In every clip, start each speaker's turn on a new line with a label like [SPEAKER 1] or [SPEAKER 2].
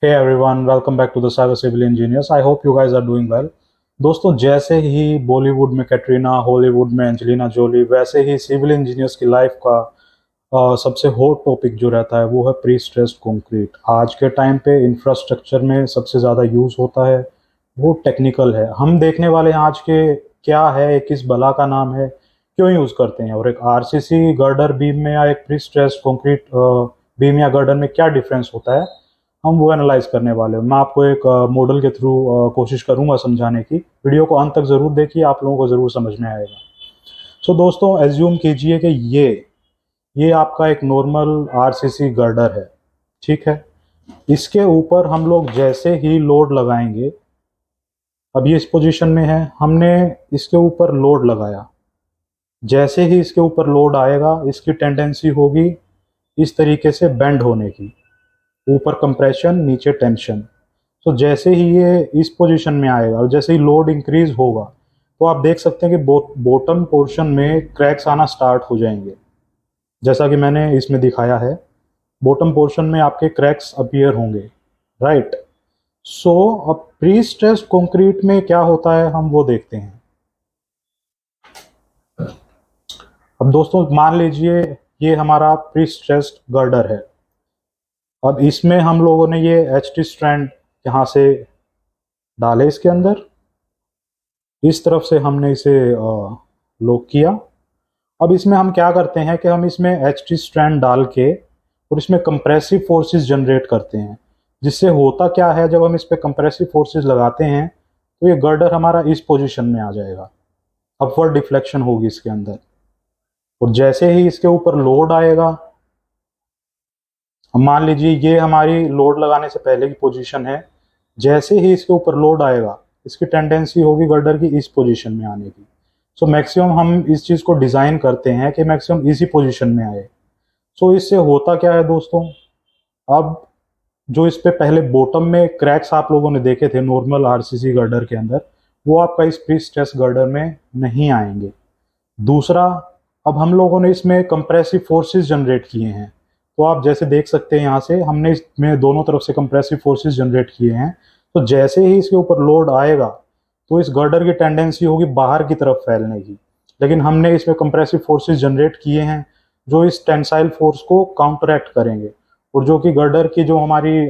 [SPEAKER 1] Hey everyone, welcome back to the Cyber Civil Engineers. I hope you guys are doing well. दोस्तों, जैसे ही बॉलीवुड में Katrina, Hollywood में Angelina Jolie, वैसे ही civil engineers की life का सबसे हॉट टॉपिक जो रहता है वो है प्री स्ट्रेस्ड कंक्रीट। आज के टाइम पे इंफ्रास्ट्रक्चर में सबसे ज़्यादा यूज़ होता है, वो टेक्निकल है। हम देखने वाले हैं आज के क्या है, किस बला का नाम है, क्यों यूज़ करते हैं, और एक आरसीसी गर्डर बीम में या एक प्री स्ट्रेस्ड कंक्रीट बीम या गर्डर में क्या डिफरेंस होता है, हम वो एनालाइज करने वाले हैं। मैं आपको एक मॉडल के थ्रू कोशिश करूंगा समझाने की। वीडियो को अंत तक ज़रूर देखिए, आप लोगों को ज़रूर समझ में आएगा। सो दोस्तों, एज्यूम कीजिए कि ये आपका एक नॉर्मल आरसीसी गर्डर है, ठीक है। इसके ऊपर हम लोग जैसे ही लोड लगाएंगे, अब ये इस पोजीशन में है, हमने इसके ऊपर लोड लगाया। जैसे ही इसके ऊपर लोड आएगा, इसकी टेंडेंसी होगी इस तरीके से बेंड होने की, ऊपर कंप्रेशन नीचे टेंशन। तो जैसे ही ये इस पोजीशन में आएगा और जैसे ही लोड इंक्रीज होगा, तो आप देख सकते हैं कि बॉटम पोर्शन में क्रैक्स आना स्टार्ट हो जाएंगे, जैसा कि मैंने इसमें दिखाया है। बॉटम पोर्शन में आपके क्रैक्स अपीयर होंगे, राइट। सो अब प्री स्ट्रेस्ड कंक्रीट में क्या होता है, हम वो देखते हैं। अब दोस्तों, मान लीजिए ये हमारा प्री स्ट्रेस्ड गर्डर है। अब इसमें हम लोगों ने ये HT स्ट्रैंड यहाँ से डाले इसके अंदर, इस तरफ से हमने इसे लॉक किया। अब इसमें हम क्या करते हैं कि हम इसमें HT स्ट्रैंड डाल के और इसमें कंप्रेसिव फोर्सेस जनरेट करते हैं। जिससे होता क्या है, जब हम इस पे कंप्रेसिव फोर्सेस लगाते हैं तो ये गर्डर हमारा इस पोजीशन में आ जाएगा, अपवर्ड डिफ्लेक्शन होगी इसके अंदर। और जैसे ही इसके ऊपर लोड आएगा, हम मान लीजिए ये हमारी लोड लगाने से पहले की पोजीशन है, जैसे ही इसके ऊपर लोड आएगा, इसकी टेंडेंसी होगी गर्डर की इस पोजीशन में आने की। सो मैक्सिमम हम इस चीज़ को डिज़ाइन करते हैं कि मैक्सिमम इसी पोजीशन में आए। सो इससे होता क्या है दोस्तों, अब जो इस पे पहले बॉटम में क्रैक्स आप लोगों ने देखे थे नॉर्मल आरसीसी गर्डर के अंदर, वो आपका इस प्री स्ट्रेस गर्डर में नहीं आएंगे। दूसरा, अब हम लोगों ने इसमें कंप्रेसिव फोर्सेस जनरेट किए हैं। तो आप जैसे देख सकते हैं, यहाँ से हमने इसमें दोनों तरफ से कंप्रेसिव फोर्सेस जनरेट किए हैं। तो जैसे ही इसके ऊपर लोड आएगा, तो इस गर्डर की टेंडेंसी होगी बाहर की तरफ फैलने की। लेकिन हमने इसमें कंप्रेसिव फोर्सेस जनरेट किए हैं जो इस टेंसाइल फोर्स को काउंटरएक्ट करेंगे, और जो कि गर्डर की जो हमारी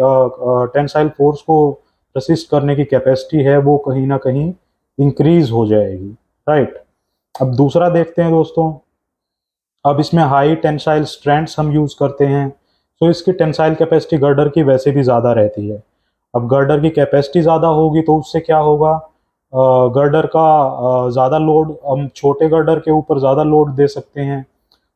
[SPEAKER 1] टेंसाइल फोर्स को रसिस्ट करने की कैपेसिटी है, वो कहीं ना कहीं इंक्रीज हो जाएगी, राइट। अब दूसरा देखते हैं दोस्तों। अब इसमें हाई टेंसाइल स्ट्रैंड्स हम यूज़ करते हैं, तो इसकी टेंसाइल कैपेसिटी गर्डर की वैसे भी ज़्यादा रहती है। अब गर्डर की कैपेसिटी ज़्यादा होगी तो उससे क्या होगा, गर्डर का ज़्यादा लोड, हम छोटे गर्डर के ऊपर ज़्यादा लोड दे सकते हैं।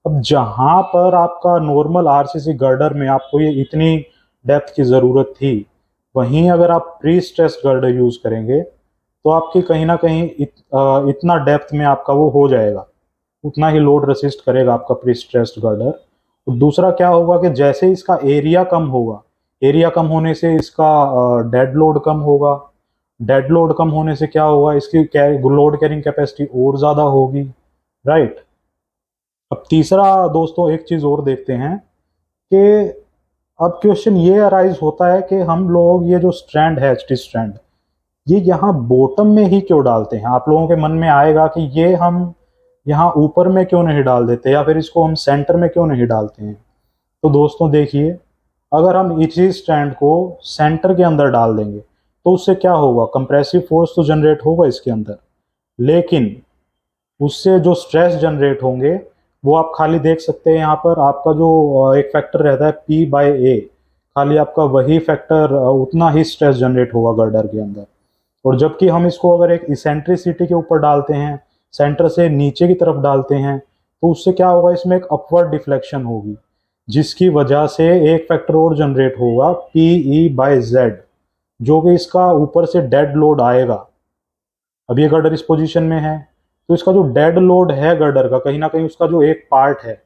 [SPEAKER 1] अब जहाँ पर आपका नॉर्मल आरसीसी गर्डर में आपको ये इतनी डेप्थ की ज़रूरत थी, वहीं अगर आप प्री स्ट्रेस्ड गर्डर यूज़ करेंगे तो आपकी कहीं ना कहीं इतना डेप्थ में आपका वो हो जाएगा, उतना ही लोड रेसिस्ट करेगा आपका प्री स्ट्रेस्ड गर्डर। और दूसरा क्या होगा कि जैसे इसका एरिया कम होगा, एरिया कम होने से इसका डेड लोड कम होगा। डेड लोड कम होने से क्या होगा, इसकी लोड कैरिंग कैपेसिटी और ज़्यादा होगी, राइट। अब तीसरा दोस्तों, एक चीज़ और देखते हैं कि अब क्वेश्चन ये अराइज होता है कि हम लोग ये जो स्ट्रैंड है, HT स्ट्रैंड, ये यहाँ बॉटम में ही क्यों डालते हैं। आप लोगों के मन में आएगा कि ये हम यहाँ ऊपर में क्यों नहीं डाल देते, या फिर इसको हम सेंटर में क्यों नहीं डालते हैं। तो दोस्तों देखिए, अगर हम इसी स्ट्रैंड को सेंटर के अंदर डाल देंगे तो उससे क्या होगा, कंप्रेसिव फोर्स तो जनरेट होगा इसके अंदर, लेकिन उससे जो स्ट्रेस जनरेट होंगे वो आप खाली देख सकते हैं। यहाँ पर आपका जो एक फैक्टर रहता है P/A, खाली आपका वही फैक्टर, उतना ही स्ट्रेस जनरेट होगा गर्डर के अंदर। और जबकि हम इसको अगर एक इसेंट्रिसिटी के ऊपर डालते हैं, सेंटर से नीचे की तरफ डालते हैं, तो उससे क्या होगा, इसमें एक अपवर्ड डिफ्लेक्शन होगी, जिसकी वजह से एक फैक्टर और जनरेट होगा PE/Z, जो कि इसका ऊपर से डेड लोड आएगा। अब ये गर्डर इस पोजीशन में है, तो इसका जो डेड लोड है गर्डर का, कहीं ना कहीं उसका जो एक पार्ट है,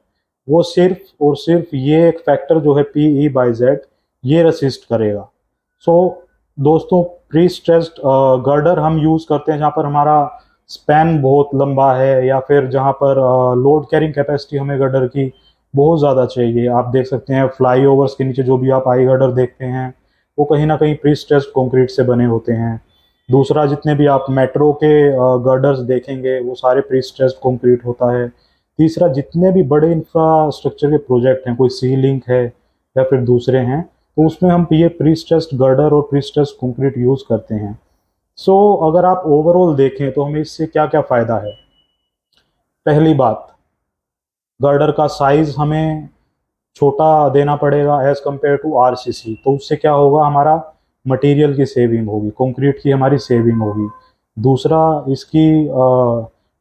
[SPEAKER 1] वो सिर्फ और सिर्फ ये एक फैक्टर जो है PE/Z, ये रेसिस्ट करेगा। सो दोस्तों, प्री स्ट्रेस्ड गर्डर हम यूज़ करते हैं जहाँ पर हमारा स्पैन बहुत लंबा है, या फिर जहाँ पर लोड कैरिंग कैपेसिटी हमें गर्डर की बहुत ज़्यादा चाहिए। आप देक सकते हैं फ्लाई ओवर्स के नीचे जो भी आप आई गर्डर देखते हैं, वो कहीं ना कहीं प्री स्ट्रेस्ड कंक्रीट से बने होते हैं। दूसरा, जितने भी आप मेट्रो के गर्डर्स देखेंगे वो सारे प्री स्ट्रेस्ड कंक्रीट होता है। तीसरा, जितने भी बड़े इंफ्रास्ट्रक्चर के प्रोजेक्ट हैं, कोई सी लिंक है या फिर दूसरे हैं, तो उसमें हम ये प्री स्ट्रेस्ड गर्डर और प्री स्ट्रेस्ड कंक्रीट यूज़ करते हैं। सो अगर आप ओवरऑल देखें तो हमें इससे क्या क्या फ़ायदा है। पहली बात, गर्डर का साइज़ हमें छोटा देना पड़ेगा एज़ कम्पेयर टू आरसीसी। तो उससे क्या होगा, हमारा मटेरियल की सेविंग होगी, कंक्रीट की हमारी सेविंग होगी। दूसरा, इसकी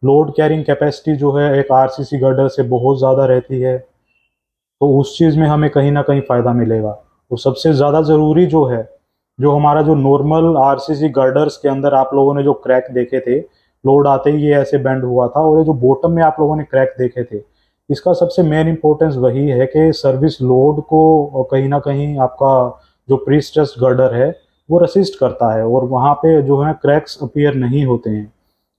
[SPEAKER 1] लोड कैरिंग कैपेसिटी जो है एक आरसीसी गर्डर से बहुत ज़्यादा रहती है, तो उस चीज़ में हमें कहीं ना कहीं फ़ायदा मिलेगा। और सबसे ज़्यादा ज़रूरी जो है, जो हमारा जो नॉर्मल आरसीसी गर्डर्स के अंदर आप लोगों ने जो क्रैक देखे थे, लोड आते ही ये ऐसे बेंड हुआ था, और ये जो बॉटम में आप लोगों ने क्रैक देखे थे, इसका सबसे मेन इंपॉर्टेंस वही है कि सर्विस लोड को कहीं ना कहीं आपका जो प्री स्ट्रेस्ड गर्डर है वो रेसिस्ट करता है, और वहाँ पे जो है क्रैक्स अपीयर नहीं होते हैं।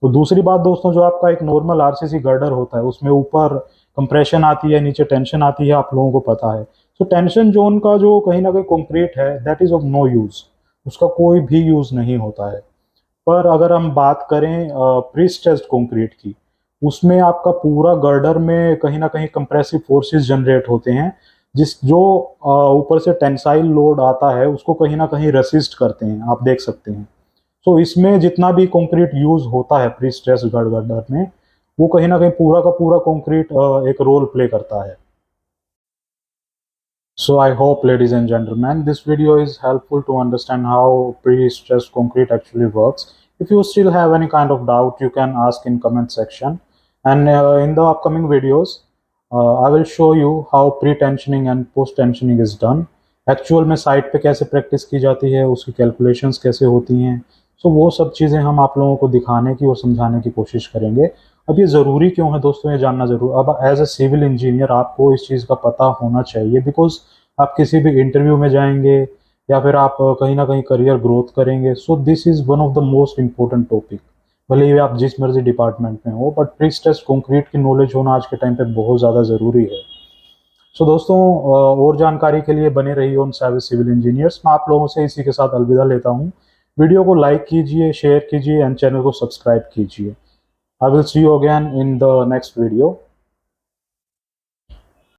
[SPEAKER 1] तो दूसरी बात दोस्तों, जो आपका एक नॉर्मल आरसीसी गर्डर होता है उसमें ऊपर कंप्रेशन आती है, नीचे टेंशन आती है, आप लोगों को पता है। तो टेंशन जोन का जो कहीं ना कहीं कंक्रीट है, that is of no use, उसका कोई भी यूज़ नहीं होता है। पर अगर हम बात करें प्री स्ट्रेस्ड कंक्रीट की, उसमें आपका पूरा गर्डर में कहीं ना कहीं कंप्रेसिव फोर्सेस जनरेट होते हैं, जिस जो ऊपर से टेंसाइल लोड आता है उसको कहीं ना कहीं रेसिस्ट करते हैं, आप देख सकते हैं। तो इसमें जितना भी कंक्रीट यूज होता है प्री स्ट्रेस्ड गर्डर में, वो कहीं ना कहीं पूरा का पूरा कंक्रीट एक रोल प्ले करता है। So I hope, ladies and gentlemen, this video is helpful to understand how pre-stressed concrete actually works. If you still have any kind of doubt, you can ask in comment section. And in the upcoming videos, I will show you how pre-tensioning and post-tensioning is done. Actual में site पे कैसे practice की जाती है, उसकी calculations कैसे होती हैं, सो वो सब चीज़ें हम आप लोगों को दिखाने की और समझाने की कोशिश करेंगे। अब ये ज़रूरी क्यों है दोस्तों, ये जानना ज़रूर। अब एज अ सिविल इंजीनियर आपको इस चीज़ का पता होना चाहिए, बिकॉज आप किसी भी इंटरव्यू में जाएंगे या फिर आप कहीं ना कहीं करियर ग्रोथ करेंगे। So this is one of the most important topic, भले ही आप जिस मर्जी डिपार्टमेंट में हो, बट प्री स्ट्रेस्ड कंक्रीट की नॉलेज होना आज के टाइम पे बहुत ज़्यादा ज़रूरी है। सो दोस्तों, और जानकारी के लिए बने रहिए ऑन सैविज सिविल इंजीनियर्स। मैं आप लोगों से इसी के साथ अलविदा लेता हूँ। वीडियो को लाइक कीजिए, शेयर कीजिए एंड चैनल को सब्सक्राइब कीजिए। I will see you again in the next video.